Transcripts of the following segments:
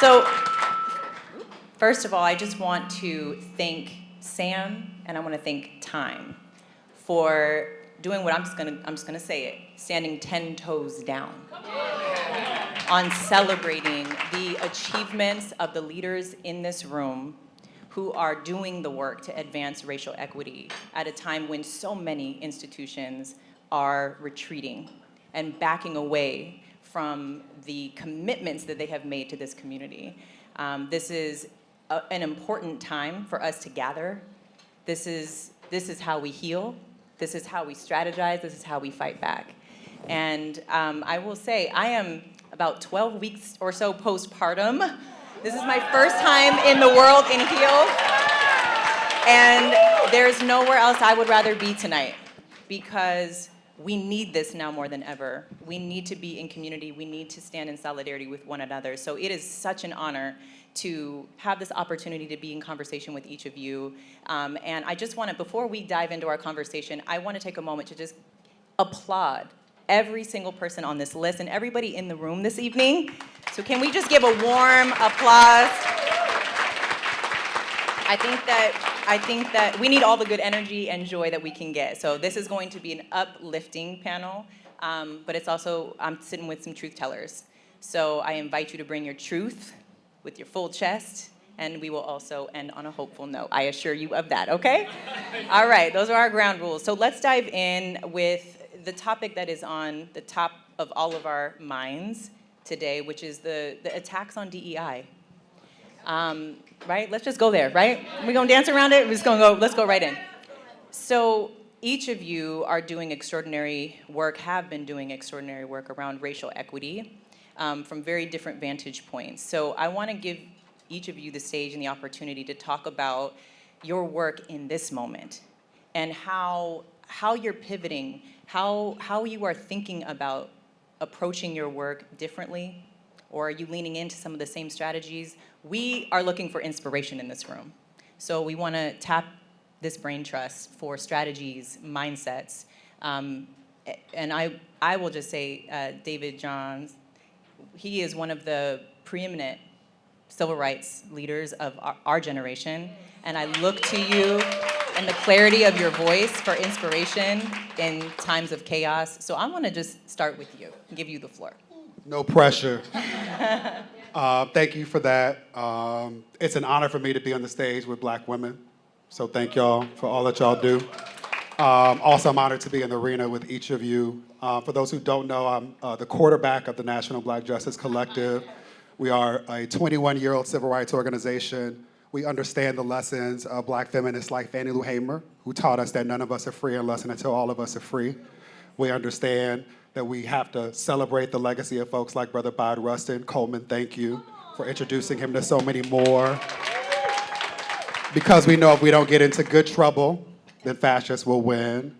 So, first of all, I just want to thank Sam and I want to thank Time for doing what I'm just gonna say it, standing 10 toes down on celebrating the achievements of the leaders in this room who are doing the work to advance racial equity at a time when so many institutions are retreating and backing away from the commitments that they have made to this community. This is an important time for us to gather. This is how we heal. This is how we strategize. This is how we fight back. And I will say, I am about 12 weeks or so postpartum. This is my first time in the world in heels. And there's nowhere else I would rather be tonight, because we need this now more than ever. We need to be in community. We need to stand in solidarity with one another. So it is such an honor to have this opportunity to be in conversation with each of you. And I just want to, before we dive into our conversation, I want to take a moment to just applaud every single person on this list and everybody in the room this evening. So can we just give a warm applause? I think that we need all the good energy and joy that we can get. So this is going to be an uplifting panel, but it's also, I'm sitting with some truth tellers. So I invite you to bring your truth with your full chest, and we will also end on a hopeful note. I assure you of that, okay? All right, those are our ground rules. So let's dive in with the topic that is on the top of all of our minds today, which is the attacks on DEI. Right? Let's just go there, right? We're gonna dance around it? We're just gonna go, let's go right in. So each of you are doing extraordinary work, have been doing extraordinary work around racial equity from very different vantage points. So I wanna give each of you the stage and the opportunity to talk about your work in this moment and how you're pivoting, how you are thinking about approaching your work differently, or are you leaning into some of the same strategies? We are looking for inspiration in this room. So we want to tap this brain trust for strategies, mindsets. And I will just say, David Johns, he is one of the preeminent civil rights leaders of our generation. And I look to you and the clarity of your voice for inspiration in times of chaos. So I want to just start with you and give you the floor. No pressure. Thank you for that. It's an honor for me to be on the stage with Black women. So thank y'all for all that y'all do. Also, I'm honored to be in the arena with each of you. For those who don't know, I'm the quarterback of the National Black Justice Collective. We are a 21-year-old civil rights organization. We understand the lessons of Black feminists like Fannie Lou Hamer, who taught us that none of us are free unless and until all of us are free. We understand that we have to celebrate the legacy of folks like Brother Bod Rustin. Coleman, thank you for introducing him to so many more. Because we know if we don't get into good trouble, then fascists will win.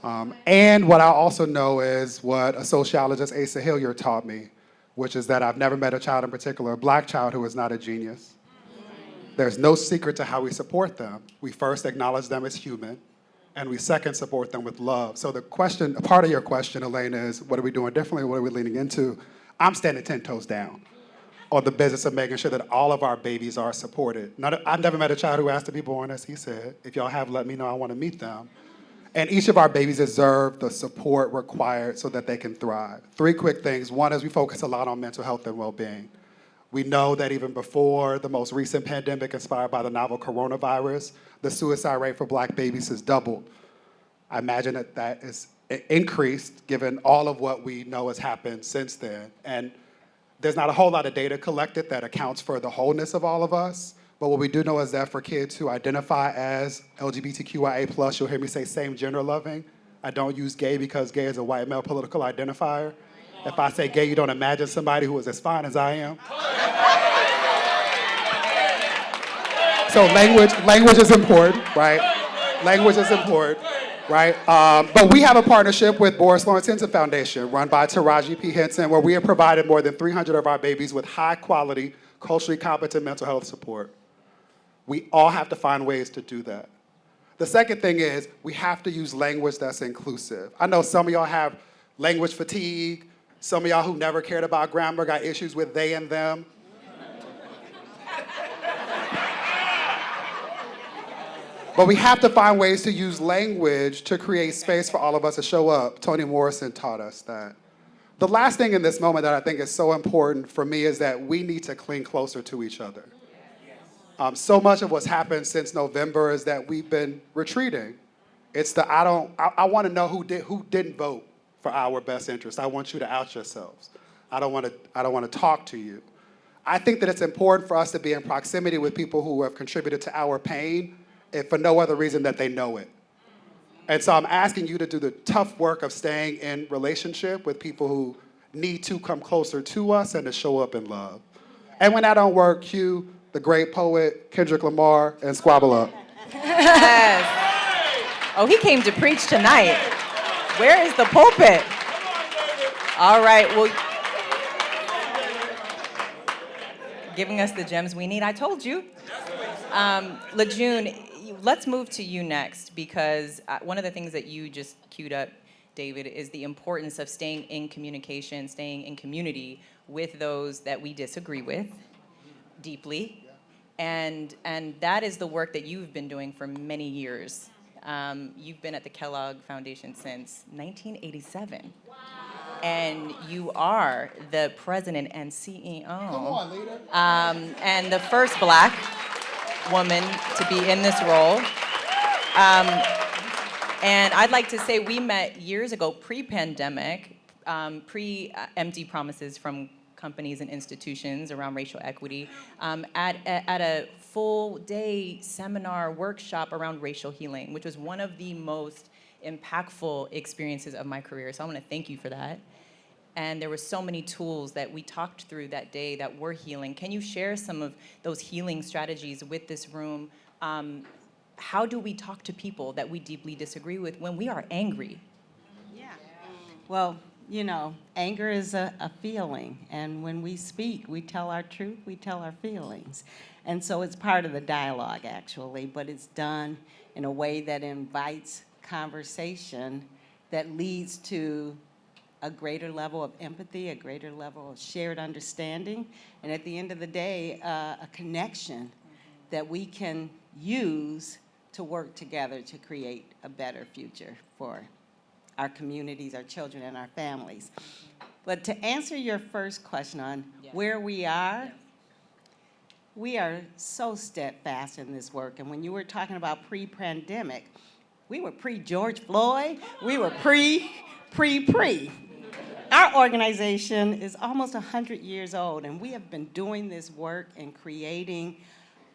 And what I also know is what a sociologist, Asa Hilliard, taught me, which is that I've never met a child in particular, a Black child, who is not a genius. There's no secret to how we support them. We first acknowledge them as human, and we second support them with love. So the question, a part of your question, Elaine, is what are we doing differently? What are we leaning into? I'm standing 10 toes down on the business of making sure that all of our babies are supported. I've never met a child who asked to be born, as he said. If y'all have, let me know, I want to meet them. And each of our babies deserve the support required so that they can thrive. 3 quick things. One is we focus a lot on mental health and well-being. We know that even before the most recent pandemic inspired by the novel coronavirus, the suicide rate for Black babies has doubled. I imagine that is increased given all of what we know has happened since then. And there's not a whole lot of data collected that accounts for the wholeness of all of us. But what we do know is that for kids who identify as LGBTQIA+, you'll hear me say same gender loving. I don't use gay because gay is a white male political identifier. If I say gay, you don't imagine somebody who is as fine as I am. So language is important, right? Language is important, right? But we have a partnership with Boris Lawrence Henson Foundation, run by Taraji P. Henson, where we have provided more than 300 of our babies with high-quality, culturally competent mental health support. We all have to find ways to do that. The second thing is we have to use language that's inclusive. I know some of y'all have language fatigue. Some of y'all who never cared about grammar got issues with they and them. But we have to find ways to use language to create space for all of us to show up. Toni Morrison taught us that. The last thing in this moment that I think is so important for me is that we need to cling closer to each other. So much of what's happened since November is that we've been retreating. It's the I want to know who didn't vote for our best interest. I want you to out yourselves. I don't want to talk to you. I think that it's important for us to be in proximity with people who have contributed to our pain, if for no other reason that they know it. And so I'm asking you to do the tough work of staying in relationship with people who need to come closer to us and to show up in love. And when that don't work, cue the great poet Kendrick Lamar and squabble up. Yes. Oh, he came to preach tonight. Where is the pulpit? All right, well, giving us the gems we need. I told you. LaJune, let's move to you next, because one of the things that you just queued up, David, is the importance of staying in communication, staying in community with those that we disagree with deeply. And that is the work that you've been doing for many years. You've been at the Kellogg Foundation since 1987. Wow. And you are the president and CEO. Come on, leader. And the first Black woman to be in this role. And I'd like to say we met years ago, pre-pandemic, pre-empty promises from companies and institutions around racial equity, at a full-day seminar workshop around racial healing, which was one of the most impactful experiences of my career. So I want to thank you for that. And there were so many tools that we talked through that day that were healing. Can you share some of those healing strategies with this room? How do we talk to people that we deeply disagree with when we are angry? Yeah. Well, you know, anger is a feeling. And when we speak, we tell our truth, we tell our feelings. And so it's part of the dialogue, actually, but it's done in a way that invites conversation that leads to a greater level of empathy, a greater level of shared understanding, and at the end of the day, a connection that we can use to work together to create a better future for our communities, our children, and our families. But to answer your first question on where we are, we are so steadfast in this work. And when you were talking about pre-pandemic, we were pre-George Floyd, we were pre. Our organization is almost 100 years old, and we have been doing this work and creating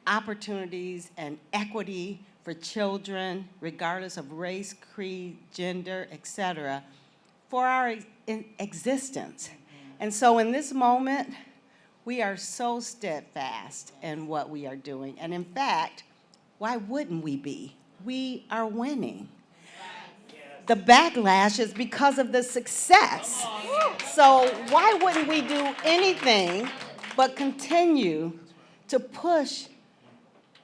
opportunities and equity for children, regardless of race, creed, gender, et cetera, for our existence. And so in this moment, we are so steadfast in what we are doing. And in fact, why wouldn't we be? We are winning. The backlash is because of the success. So why wouldn't we do anything but continue to push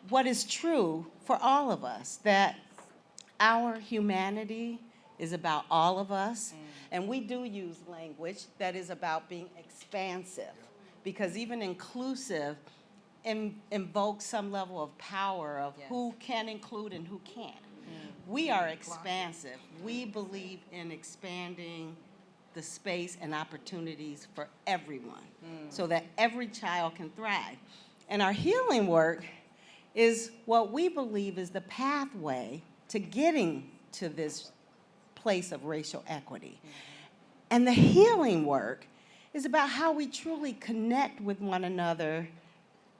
what is true for all of us, that our humanity is about all of us, and we do use language that is about being expansive, because even inclusive invokes some level of power of who can include and who can't. We are expansive. We believe in expanding the space and opportunities for everyone so that every child can thrive. And our healing work is what we believe is the pathway to getting to this place of racial equity. And the healing work is about how we truly connect with one another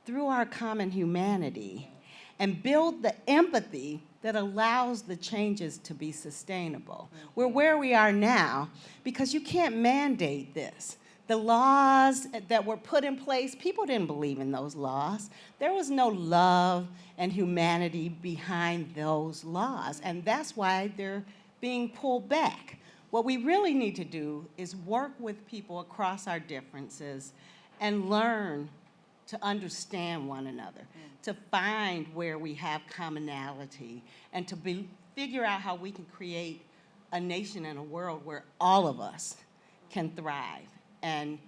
through our common humanity and build the empathy that allows the changes to be sustainable. We're where we are now because you can't mandate this. The laws that were put in place, people didn't believe in those laws. There was no love and humanity behind those laws, and that's why they're being pulled back. What we really need to do is work with people across our differences and learn to understand one another, to find where we have commonality, and to figure out how we can create a nation and a world where all of us can thrive. And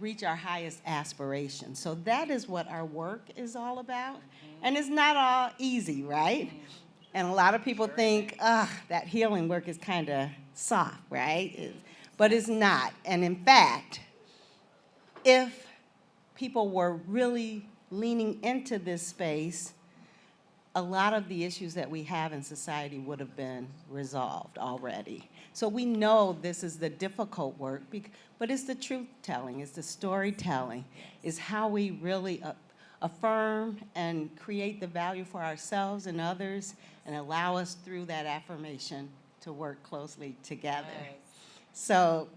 reach our highest aspirations. So that is what our work is all about. And it's not all easy, right? And a lot of people think, that healing work is kind of soft, right? But it's not. And in fact, if people were really leaning into this space, a lot of the issues that we have in society would have been resolved already. So we know this is the difficult work, but it's the truth-telling, it's the storytelling, it's how we really affirm and create the value for ourselves and others and allow us through that affirmation to work closely together. Nice. So,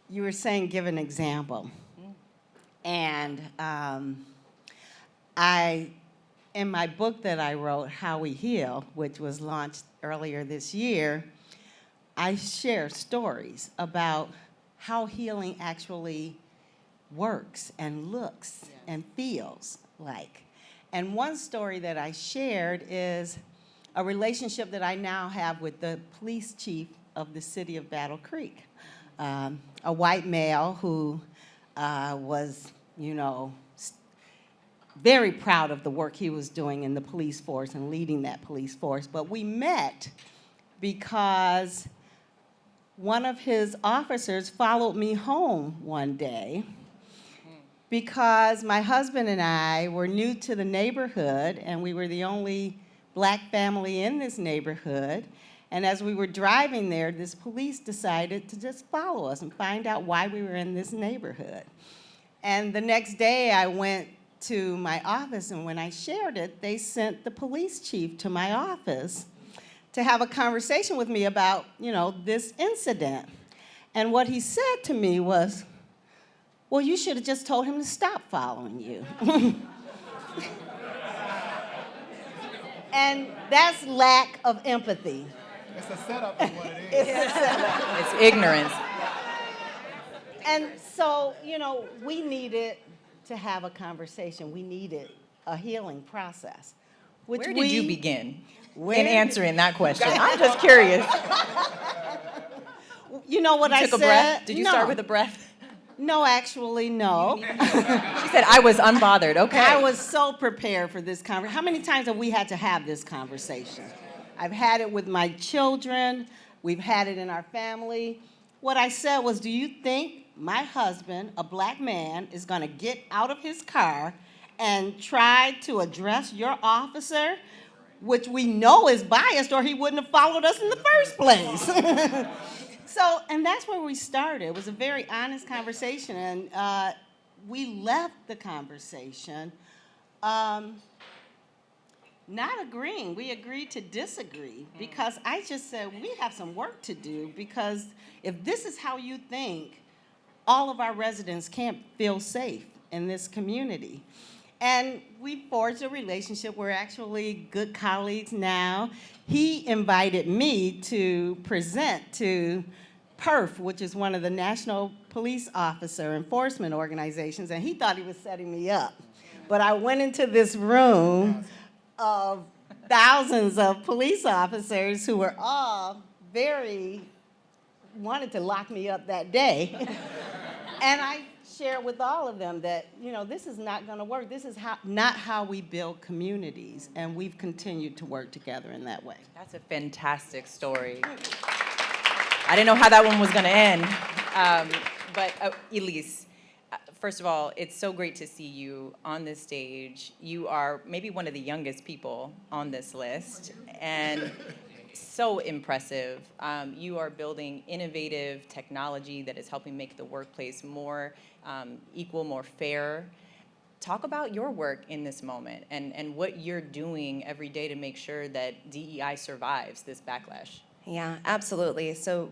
you were saying give an example. And in my book that I wrote, How We Heal, which was launched earlier this year, I share stories about how healing actually works and looks and feels like. And one story that I shared is a relationship that I now have with the police chief of the city of Battle Creek, a white male who was, very proud of the work he was doing in the police force and leading that police force. But we met because one of his officers followed me home one day because my husband and I were new to the neighborhood and we were the only black family in this neighborhood. And as we were driving there, this police decided to just follow us and find out why we were in this neighborhood. And the next day I went to my office, and when I shared it, they sent the police chief to my office to have a conversation with me about, this incident. And what he said to me was, well, you should have just told him to stop following you. And that's lack of empathy. It's a setup is what it is. It's ignorance. And so, we needed to have a conversation. We needed a healing process. Where did you begin in answering that question? I'm just curious. You know what I said? Took a breath? Did you start with a breath? No, actually, no. She said, I was unbothered. Okay. I was so prepared for this conversation. How many times have we had to have this conversation? I've had it with my children. We've had it in our family. What I said was, do you think my husband, a black man, is going to get out of his car and try to address your officer, which we know is biased, or he wouldn't have followed us in the first place? And that's where we started. It was a very honest conversation, and we left the conversation not agreeing. We agreed to disagree because I just said we have some work to do, because if this is how you think, all of our residents can't feel safe in this community. And we forged a relationship. We're actually good colleagues now. He invited me to present to PERF, which is one of the National Police Officer Enforcement Organizations, and he thought he was setting me up. But I went into this room of thousands of police officers who were all wanted to lock me up that day. And I shared with all of them that, this is not going to work. This is not how we build communities. And we've continued to work together in that way. That's a fantastic story. I didn't know how that one was going to end. But Elise, first of all, it's so great to see you on this stage. You are maybe one of the youngest people on this list, and so impressive. You are building innovative technology that is helping make the workplace more equal, more fair. Talk about your work in this moment and what you're doing every day to make sure that DEI survives this backlash. Yeah, absolutely. So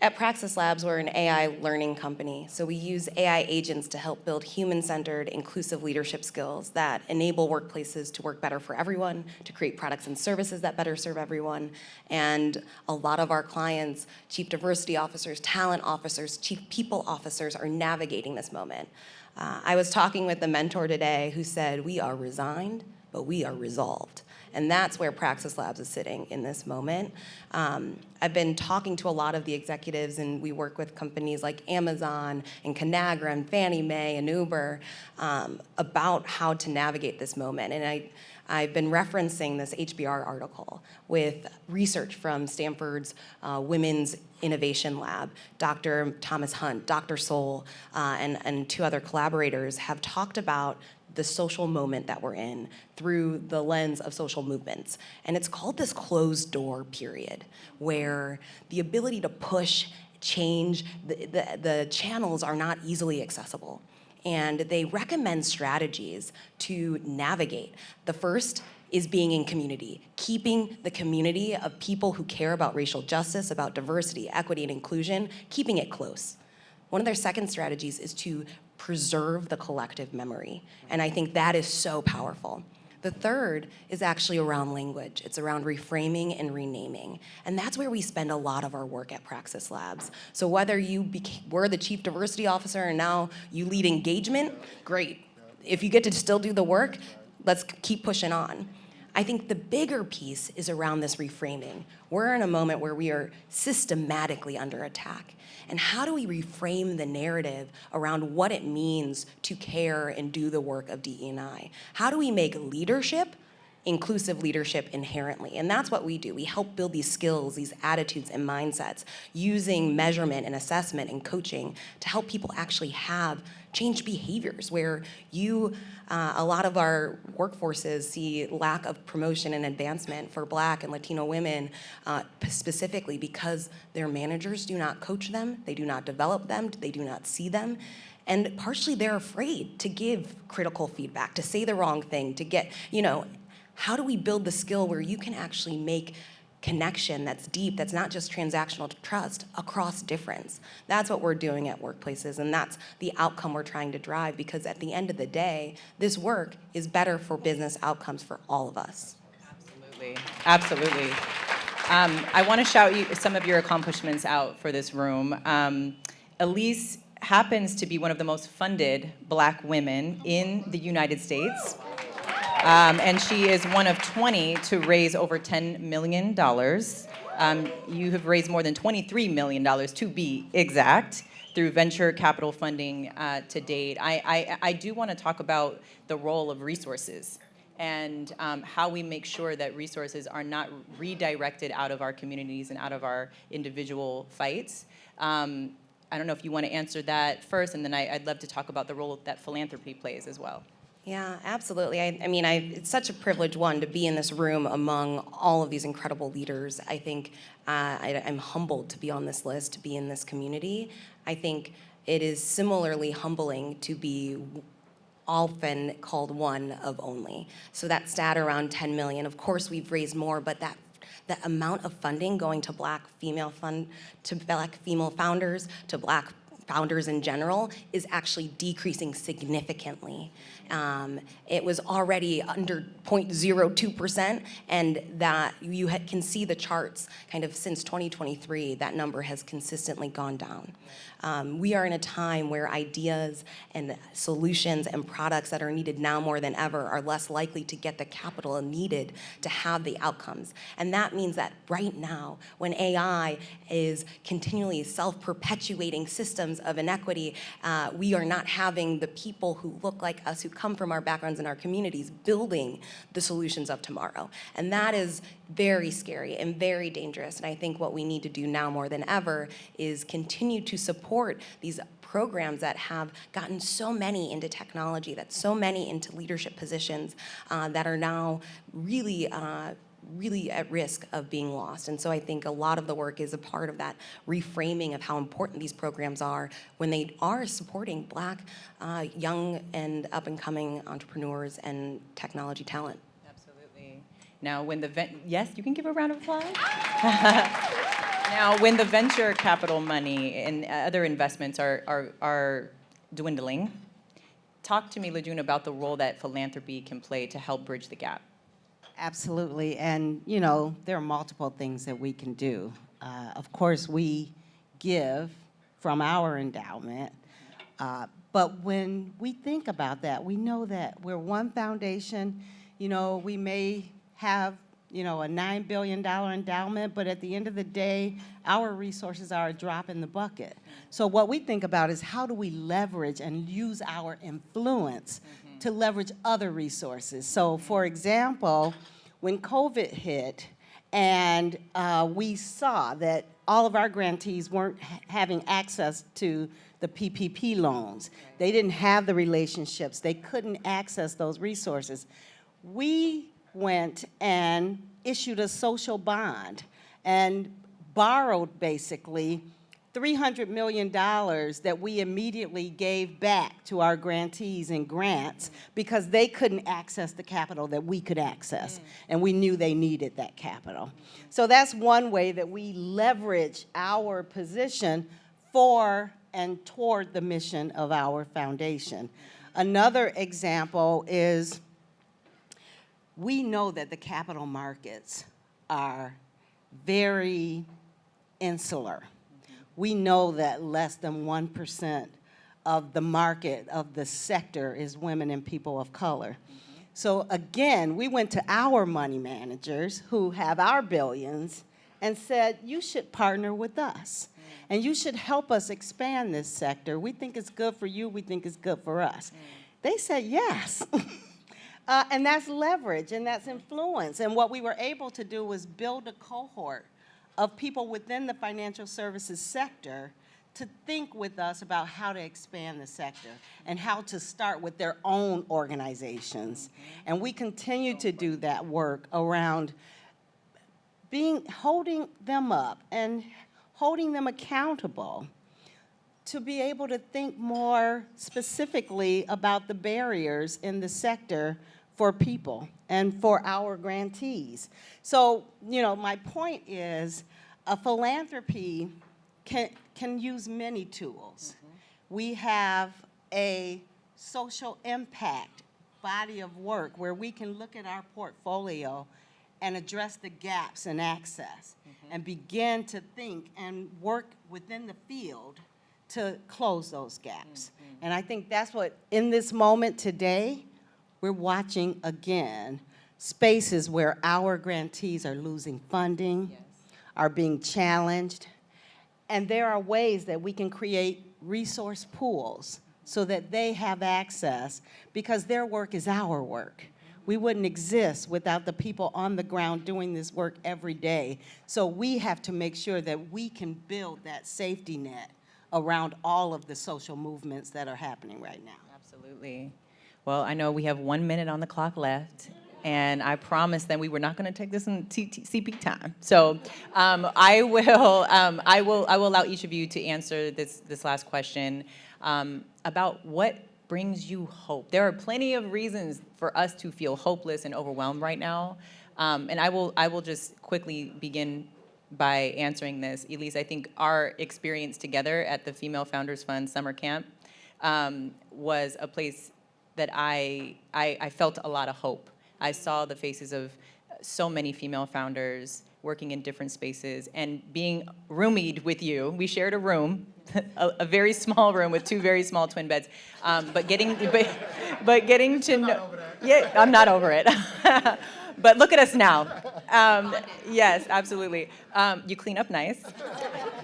at Praxis Labs, we're an AI learning company. So we use AI agents to help build human-centered, inclusive leadership skills that enable workplaces to work better for everyone, to create products and services that better serve everyone. And a lot of our clients, chief diversity officers, talent officers, chief people officers, are navigating this moment. I was talking with a mentor today who said, we are resigned, but we are resolved. And that's where Praxis Labs is sitting in this moment. I've been talking to a lot of the executives, and we work with companies like Amazon and Conagra and Fannie Mae and Uber about how to navigate this moment. And I've been referencing this HBR article with research from Stanford's Women's Innovation Lab. Dr. Thomas Hunt, Dr. Soul, and two other collaborators have talked about the social moment that we're in through the lens of social movements. And it's called this closed door period, where the ability to push, change, the channels are not easily accessible. And they recommend strategies to navigate. The first is being in community, keeping the community of people who care about racial justice, about diversity, equity, and inclusion, keeping it close. One of their second strategies is to preserve the collective memory. And I think that is so powerful. The third is actually around language. It's around reframing and renaming. And that's where we spend a lot of our work at Praxis Labs. So whether you were the chief diversity officer and now you lead engagement, great. If you get to still do the work, let's keep pushing on. I think the bigger piece is around this reframing. We're in a moment where we are systematically under attack. And how do we reframe the narrative around what it means to care and do the work of DE&I? How do we make leadership inclusive leadership inherently? And that's what we do. We help build these skills, these attitudes and mindsets using measurement and assessment and coaching to help people actually have change behaviors where a lot of our workforces see lack of promotion and advancement for Black and Latino women specifically because their managers do not coach them, they do not develop them, they do not see them. And partially they're afraid to give critical feedback, to say the wrong thing, to get, how do we build the skill where you can actually make connection that's deep, that's not just transactional trust, across difference? That's what we're doing at workplaces, and that's the outcome we're trying to drive, because at the end of the day, this work is better for business outcomes for all of us. Absolutely, absolutely. I want to shout some of your accomplishments out for this room. Elise happens to be one of the most funded Black women in the United States. And she is one of 20 to raise over $10 million. You have raised more than $23 million, to be exact, through venture capital funding to date. I do want to talk about the role of resources and how we make sure that resources are not redirected out of our communities and out of our individual fights. I don't know if you want to answer that first, and then I'd love to talk about the role that philanthropy plays as well. Yeah, absolutely. It's such a privilege, one, to be in this room among all of these incredible leaders. I think I'm humbled to be on this list, to be in this community. I think it is similarly humbling to be often called one of only. So that stat around 10 million, of course we've raised more, but that amount of funding going to Black female founders, to Black founders in general, is actually decreasing significantly. It was already under 0.02%, and that you can see the charts kind of since 2023, that number has consistently gone down. We are in a time where ideas and solutions and products that are needed now more than ever are less likely to get the capital needed to have the outcomes. And that means that right now, when AI is continually self-perpetuating systems of inequity, we are not having the people who look like us, who come from our backgrounds and our communities, building the solutions of tomorrow. And that is very scary and very dangerous. And I think what we need to do now more than ever is continue to support these programs that have gotten so many into technology, that so many into leadership positions that are now really at risk of being lost. And so I think a lot of the work is a part of that reframing of how important these programs are when they are supporting Black, young and up-and-coming entrepreneurs and technology talent. Absolutely. Now, yes, you can give a round of applause. Now, when the venture capital money and other investments are dwindling, talk to me, Lejeune, about the role that philanthropy can play to help bridge the gap. Absolutely, and there are multiple things that we can do. Of course, we give from our endowment, but when we think about that, we know that we're one foundation. We may have, you know, a $9 billion endowment, but at the end of the day, our resources are a drop in the bucket. So what we think about is how do we leverage and use our influence to leverage other resources. So for example, when COVID hit and we saw that all of our grantees weren't having access to the PPP loans. They didn't have the relationships. They couldn't access those resources. We went and issued a social bond and borrowed basically $300 million that we immediately gave back to our grantees in grants because they couldn't access the capital that we could access, and we knew they needed that capital. So that's one way that we leverage our position for and toward the mission of our foundation. Another example is we know that the capital markets are very insular. We know that less than 1% of the market, of the sector, is women and people of color. So again, we went to our money managers who have our billions and said, you should partner with us. And you should help us expand this sector. We think it's good for you. We think it's good for us. They said yes. And that's leverage and that's influence. And what we were able to do was build a cohort of people within the financial services sector to think with us about how to expand the sector and how to start with their own organizations. And we continue to do that work around holding them up and holding them accountable to be able to think more specifically about the barriers in the sector for people and for our grantees. So, you know, my point is a philanthropy can use many tools. We have a social impact body of work where we can look at our portfolio and address the gaps in access and begin to think and work within the field to close those gaps. And I think that's what, in this moment today, we're watching again spaces where our grantees are losing funding, are being challenged, and there are ways that we can create resource pools so that they have access, because their work is our work. We wouldn't exist without the people on the ground doing this work every day. So we have to make sure that we can build that safety net around all of the social movements that are happening right now. Absolutely. Well, I know we have 1 minute on the clock left, and I promised that we were not going to take this in CP time. So I will allow each of you to answer this last question about what brings you hope. There are plenty of reasons for us to feel hopeless and overwhelmed right now, and I will just quickly begin by answering this. Elise, I think our experience together at the Female Founders Fund Summer Camp was a place that I felt a lot of hope. I saw the faces of so many female founders working in different spaces and being roomied with you. We shared a room, a very small room with two very small twin beds, but getting to know, yeah, I'm not over it. But look at us now. Yes, absolutely. You clean up nice.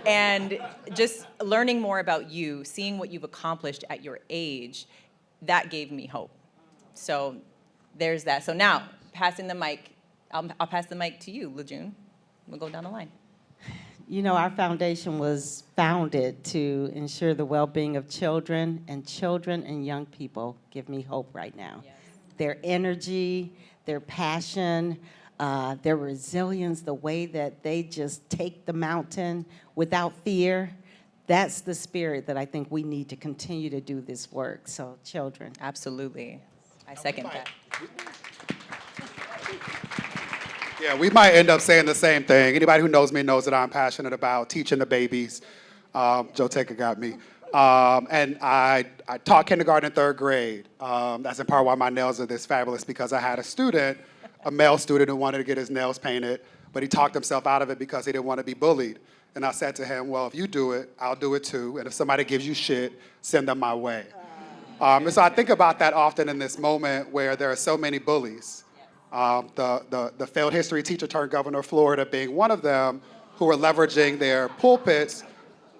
And just learning more about you, seeing what you've accomplished at your age, that gave me hope. So there's that. So now, passing the mic, I'll pass the mic to you, LeJune. We'll go down the line. You know, our foundation was founded to ensure the well-being of children and young people give me hope right now. Yes. Their energy, their passion, their resilience, the way that they just take the mountain without fear, that's the spirit that I think we need to continue to do this work. So, children. Absolutely. I second that. Yeah, we might end up saying the same thing. Anybody who knows me knows that I'm passionate about teaching the babies. Joe Taker got me. And I taught kindergarten and third grade. That's in part why my nails are this fabulous, because I had a student, a male student, who wanted to get his nails painted, but he talked himself out of it because he didn't want to be bullied. And I said to him, well, if you do it, I'll do it too. And if somebody gives you shit, send them my way. And so I think about that often in this moment where there are so many bullies. the failed history teacher turned governor of Florida being one of them, who are leveraging their pulpits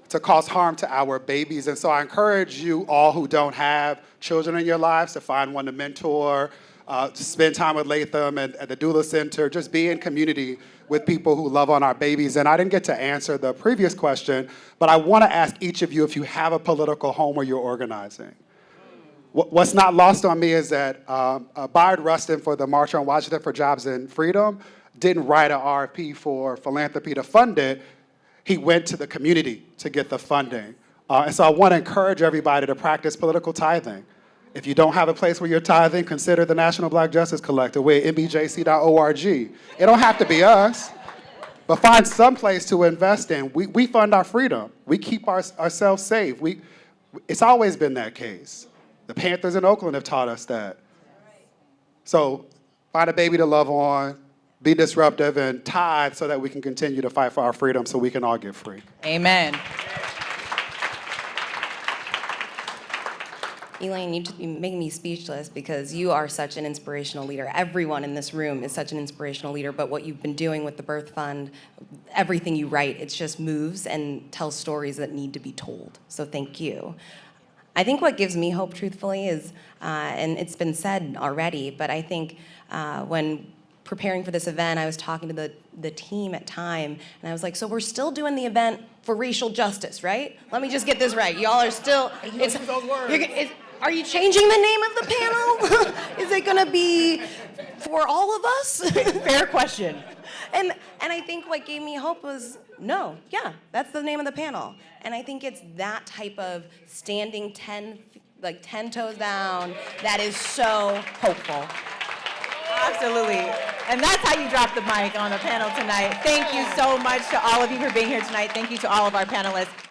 to cause harm to our babies. And so I encourage you all who don't have children in your lives to find one to mentor, to spend time with Latham and at the Doula Center, just be in community with people who love on our babies. And I didn't get to answer the previous question, but I want to ask each of you if you have a political home where you're organizing. What's not lost on me is that Bayard Rustin for the March on Washington for Jobs and Freedom didn't write an RFP for philanthropy to fund it. He went to the community to get the funding. And so I want to encourage everybody to practice political tithing. If you don't have a place where you're tithing, consider the National Black Justice Collective. We're at nbjc.org. It don't have to be us, but find some place to invest in. We fund our freedom. We keep ourselves safe. It's always been that case. The Panthers in Oakland have taught us that. So find a baby to love on, be disruptive, and tithe so that we can continue to fight for our freedom so we can all get free. Amen. Elaine, you just be making me speechless because you are such an inspirational leader. Everyone in this room is such an inspirational leader, but what you've been doing with the Birth Fund, everything you write, it just moves and tells stories that need to be told. So thank you. I think what gives me hope, truthfully, is, and it's been said already, but I think when preparing for this event, I was talking to the team at Time, and I was like, so we're still doing the event for racial justice, right? Let me just get this right. Y'all are still, are you changing the name of the panel? Is it gonna be for all of us? Fair question. And I think what gave me hope was, no, yeah, that's the name of the panel. And I think it's that type of standing 10 toes down that is so hopeful. Absolutely. And that's how you drop the mic on the panel tonight. Thank you so much to all of you for being here tonight. Thank you to all of our panelists.